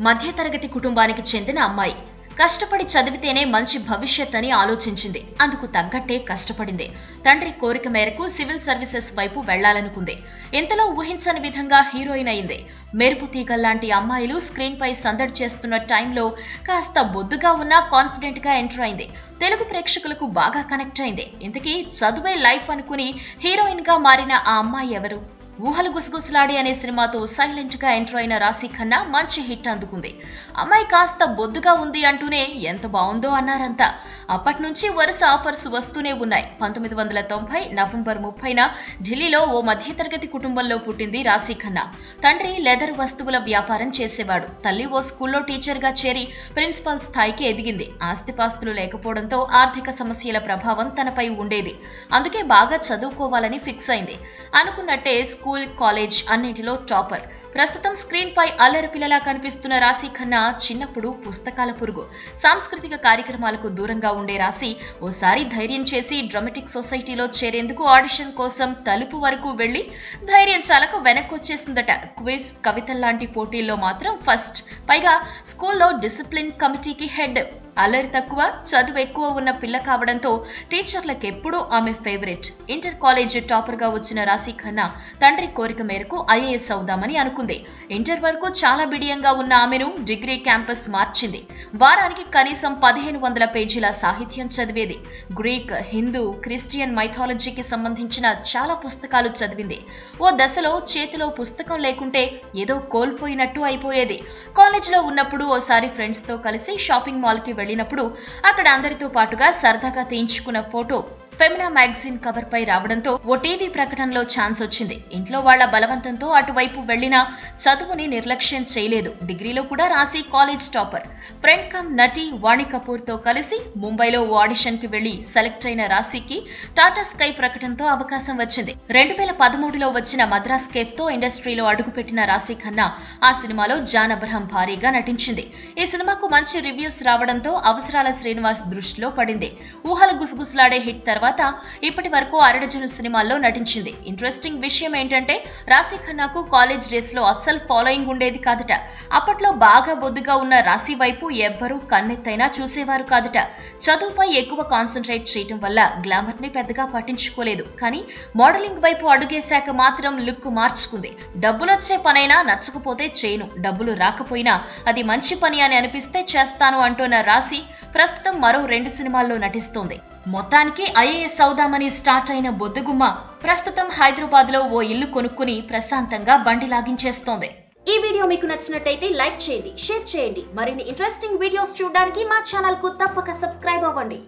మధ్యతరగతి కుటుంబానికి చెందిన అమ్మాయి. కష్టపడి చదివితేనే మంచి భవిష్యత్ అని ఆలోచించింది. అందుకు తగ్గట్టే కష్టపడింది. తండ్రి కోరిక మేరకు సివిల్ సర్వీసెస్ వైపు వెళ్లాలనుకుంది. ఇంతలో ఊహించని విధంగా హీరోయిన్ అయింది. మెరుపు తీగల్లాంటి అమ్మాయిలు స్క్రీన్ పై సందడి చేస్తున్న టైంలో కాస్త బొద్దుగా ఉన్నా కాన్ఫిడెంట్ గా ఎంటర్ అయింది. తెలుగు ప్రేక్షకులకు బాగా కనెక్ట్ అయింది. ఇంతకీ చదువే లైఫ్ అనుకుని హీరోయిన్ గా మారిన ఆ అమ్మాయి ఎవరు? ఊహలు గుసగుసలాడి అనే సినిమాతో సైలెంట్ గా ఎంటర్ అయిన రాశి ఖన్నా మంచి హిట్ అందుకుంది. అమ్మాయి కాస్త బొద్దుగా ఉంది అంటూనే ఎంత బాగుందో అన్నారంతా. అప్పటి నుంచి వరుస ఆఫర్స్ వస్తూనే ఉన్నాయి. 1990 నవంబర్ 30న ఢిల్లీలో ఓ మధ్యతరగతి కుటుంబంలో పుట్టింది రాశి ఖన్నా. తండ్రి లెదర్ వస్తువుల వ్యాపారం చేసేవాడు. తల్లి ఓ స్కూల్లో టీచర్ గా చేరి ప్రిన్సిపల్ స్థాయికి ఎదిగింది. ఆస్తిపాస్తులు లేకపోవడంతో ఆర్థిక సమస్యల ప్రభావం తనపై ఉండేది. అందుకే బాగా చదువుకోవాలని ఫిక్స్ అయింది. అనుకున్నట్టే స్కూల్, కాలేజ్ అన్నింటిలో టాపర్. ప్రస్తుతం స్క్రీన్ పై అల్లరి పిల్లలా కనిపిస్తున్న రాశి ఖన్నా చిన్నప్పుడు పుస్తకాల పురుగు. సాంస్కృతిక కార్యక్రమాలకు దూరంగా ఉండే రాశి ఓసారి ధైర్యం చేసి డ్రామాటిక్ సొసైటీలో చేరేందుకు ఆడిషన్ కోసం తలుపు వరకు వెళ్లి ధైర్యం చాలక వెనక్కి వచ్చేసిందట. క్విజ్, కవితల్లాంటి పోటీల్లో మాత్రం ఫస్ట్. పైగా స్కూల్లో డిసిప్లిన్ కమిటీకి హెడ్. అల్లరి తక్కువ, చదువు ఎక్కువ ఉన్న పిల్ల కావడంతో టీచర్లకెప్పుడూ ఆమె ఫేవరెట్. ఇంటర్ కాలేజ్ టాపర్ గా వచ్చిన రాశి ఖన్నా తండ్రి కోరిక మేరకు ఐఏఎస్ అవుదామని అనుకుంది. ఇంటర్ వరకు చాలా బిడియంగా ఉన్న ఆమెను డిగ్రీ క్యాంపస్ మార్చింది. వారానికి కనీసం 1500 పేజీల సాహిత్యం చదివేది. గ్రీక్, హిందూ, క్రిస్టియన్ మైథాలజీకి సంబంధించిన చాలా పుస్తకాలు చదివింది. ఓ దశలో చేతిలో పుస్తకం లేకుంటే ఏదో కోల్పోయినట్టు అయిపోయేది. కాలేజీలో ఉన్నప్పుడు ఓసారి ఫ్రెండ్స్ తో కలిసి షాపింగ్ మాల్ కి వెళ్ళినప్పుడు అక్కడ అందరితో పాటుగా సరదాగా తీయించుకున్న ఫోటో ఫెమినా మ్యాగజైన్ కవర్ పై రావడంతో ఓ టీవీ ప్రకటనలో ఛాన్స్ వచ్చింది. ఇంట్లో వాళ్ల బలవంతంతో అటువైపు వెళ్లినా చదువుని నిర్లక్ష్యం చేయలేదు. డిగ్రీలో కూడా రాసి కాలేజ్ టాపర్. ఫ్రెండ్ కమ్ నటి వాణి కపూర్ తో కలిసి ముంబైలో ఓ ఆడిషన్ కి వెళ్లి సెలెక్ట్ అయిన రాశికి టాటా స్కై ప్రకటనతో అవకాశం వచ్చింది. 2013లో వచ్చిన మద్రాస్ కేఫ్ తో ఇండస్ట్రీలో అడుగుపెట్టిన రాశి ఖన్నా ఆ సినిమాలో జాన్ అబ్రహం భారీగా నటించింది. ఈ సినిమాకు మంచి రివ్యూస్ రావడంతో అవసరాల శ్రీనివాస్ దృష్టిలో పడింది. ఊహలు గుసగుసలాడే హిట్ తర్వాత ఇప్పటి వరకు 6 సినిమాల్లో నటించింది. ఇంట్రెస్టింగ్ విషయం ఏంటంటే రాశి ఖన్నాకు కాలేజ్ డేస్ లో అస్సలు ఫాలోయింగ్ ఉండేది కాదట. అప్పట్లో బాగా బొద్దుగా ఉన్న రాశి వైపు ఎవ్వరూ కన్నెత్తైనా చూసేవారు కాదట. చదువుపై ఎక్కువ కాన్సన్ట్రేట్ చేయటం వల్ల గ్లామర్ ని పెద్దగా పట్టించుకోలేదు. కానీ మోడలింగ్ వైపు అడుగేశాక మాత్రం లుక్ మార్చుకుంది. డబ్బులొచ్చే పనైనా నచ్చకపోతే చేయను, డబ్బులు రాకపోయినా అది మంచి పని అని అనిపిస్తే చేస్తాను అంటున్న రాశి ప్రస్తుతం మరో 2 సినిమాల్లో నటిస్తోంది. మొత్తానికి ఐఏఎస్ అవుదామని స్టార్ట్ అయిన బొద్దుగుమ్మ ప్రస్తుతం హైదరాబాద్ లో ఓ ఇల్లు కొనుక్కుని ప్రశాంతంగా బండి లాగించేస్తోంది. ఈ వీడియో మీకు నచ్చినట్టయితే లైక్ చేయండి, షేర్ చేయండి. మరిన్ని ఇంట్రెస్టింగ్ వీడియోస్ చూడడానికి మా ఛానల్ కు తప్పక సబ్స్క్రైబ్ అవ్వండి.